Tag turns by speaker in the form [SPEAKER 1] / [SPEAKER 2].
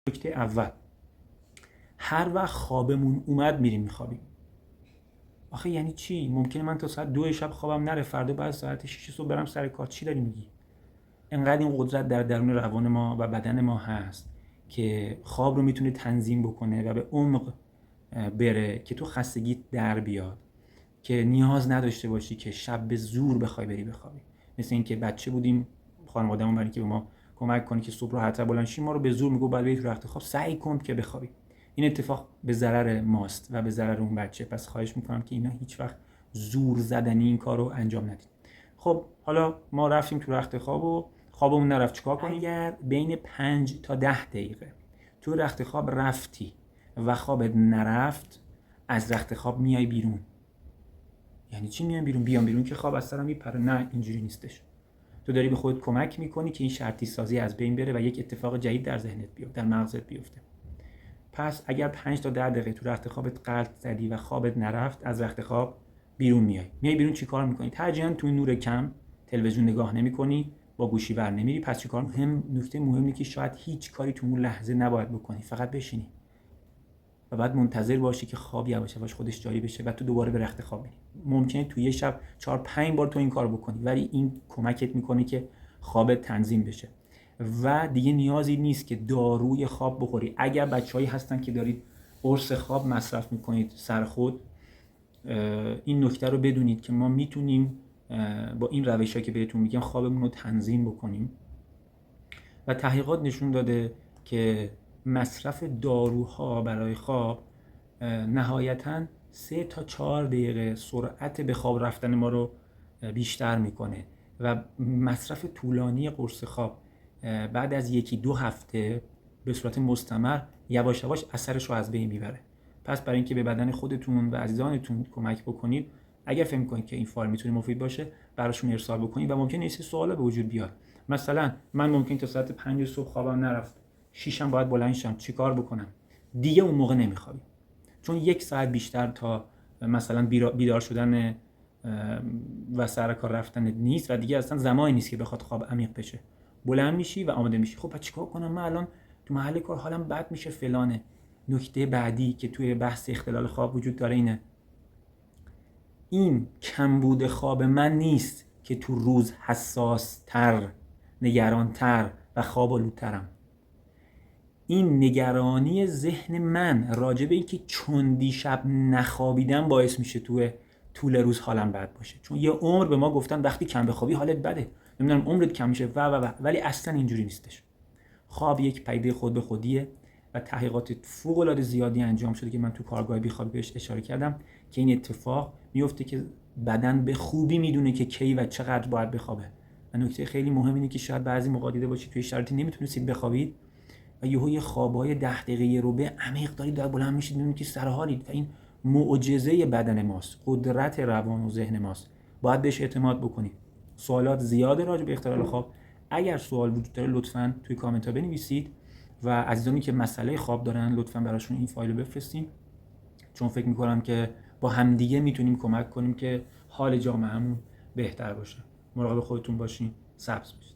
[SPEAKER 1] نکته اول، هر وقت خوابمون اومد میریم میخوابیم. آخه یعنی چی؟ ممکنه من تا ساعت 2 شب خوابم نره، فردا بعد ساعت 6 صبح برم سر کار. چی داری میگی؟ انقدر این قدرت در درون روان ما و بدن ما هست که خواب رو میتونه تنظیم بکنه و به عمق بره که تو خستگیت در بیاد، که نیاز نداشته باشی که شب به زور بخوای بری بخوابی. مثل اینکه بچه بودیم، خانواده‌مون برای اینکه به ما کمک کنه که صبح راحت‌تر بلند شیم، ما رو به زور میگه بعد بری تو رخت خواب، سعی کن که بخوابی. این اتفاق به ضرر ماست و به ضرر اون بچه. پس خواهش میکنم که اینا هیچ وقت زور زدنی این کارو انجام ندید. خب حالا ما رفتیم تو رخت خواب و خوابمون نرفت، چیکار کنیم؟ اگر بین 5 تا 10 دقیقه تو رخت خواب رفتی و خوابت نرفت، از رخت خواب میای بیرون. یعنی چی میام بیرون؟ بیام بیرون که خواب از سرم میپره؟ نه، اینجوری نیستش. تو داری به خودت کمک میکنی که این شرطی سازی از بین بره و یک اتفاق جدید در ذهنت بیفته، در مغزت بیفته. پس اگر 5 تا 10 دقیقه تو رخت خوابت غلط زدی و خوابت نرفت، از رخت خواب بیرون میای بیرون چیکار میکنی؟ ترجیحاً تو نور کم تلویزیون نگاه نمیکنی، با گوشی ور نمیری. پس چیکار؟ نکته مهمی که شاید هیچ کاری تو اون لحظه نباید بکنی، فقط بشینی و بعد منتظر باشی که خواب یواش یواش خودش جاری بشه و تو دوباره به رخت خواب بری. ممکنه تو یه شب 4-5 بار تو این کارو بکنی، ولی این کمکت میکنه که خوابت تنظیم بشه و دیگه نیازی نیست که داروی خواب بخوری. اگر بچه‌هایی هستن که دارید قرص خواب مصرف میکنید سر خود، این نکته رو بدونید که ما میتونیم با این روش‌هایی که بهتون میگم خوابمون رو تنظیم بکنیم. و تحقیقات نشون داده که مصرف داروها برای خواب نهایتاً 3 تا 4 دقیقه سرعت به خواب رفتن ما رو بیشتر میکنه و مصرف طولانی قرص خواب بعد از 1-2 هفته به صورت مستمر یواش یواش اثرش رو از بین میبره. پس برای اینکه به بدن خودتون و عزیزانتون کمک بکنید، اگر فکر میکنید که این فایل میتونه مفید باشه، براشون ارسال بکنید و ممکنه این سوالا به وجود بیاد. مثلا من ممکن تا ساعت 5 صبح خوابم نرفت، 6 باید بلند شم، چیکار بکنم؟ دیگه اون موقع نمیخوابی، چون 1 ساعت بیشتر تا مثلا بیدار شدن و سر کار رفتن نیست و دیگه اصلا زمانی نیست که بخواد خواب عمیق بشه. بلند میشی و آماده میشی. خب چیکار کنم؟ من الان تو محل کار حالم بد میشه فلانه. نکته بعدی که توی بحث اختلال خواب وجود داره اینه: این کمبود خواب من نیست که تو روز حساس تر، نگران تر و خواب آلودترم. این نگرانی ذهن من راجع به این که چون دیشب نخوابیدم باعث میشه تو طول روز حالم بد باشه. چون یه عمر به ما گفتن وقتی کم بخوابی حالت بده، نمیدونم عمرت کم میشه ولی اصلا اینجوری نیستش. خواب یک پدیده خود به خودیه و تحقیقات فوق العاده زیادی انجام شده که من تو کارگاه بیخوابی بهش اشاره کردم که این اتفاق میفته که بدن به خوبی میدونه که کی و چقدر باید بخوابه. و نکته خیلی مهم اینه که شاید بعضی موقع دیده باشید توی شرایطی نمیتونید بخوابید و یه خوابای 10 دقیقه رو به عمیق دارید دار بلند میشید، میبینید که سر حالید و این معجزه بدن ماست، قدرت روان و ذهن ماست. باید بهش اعتماد بکنید. سوالات زیاده راجع به اختلال خواب. اگر سوال وجود داره لطفاً توی کامنت ها بنویسید و عزیزانی که مسئله خواب دارن لطفاً براشون این فایل رو بفرستین، چون فکر می‌کنم که با همدیگه میتونیم کمک کنیم که حال جامعهمون بهتر باشه. مراقب خودتون باشین، سبز باشین.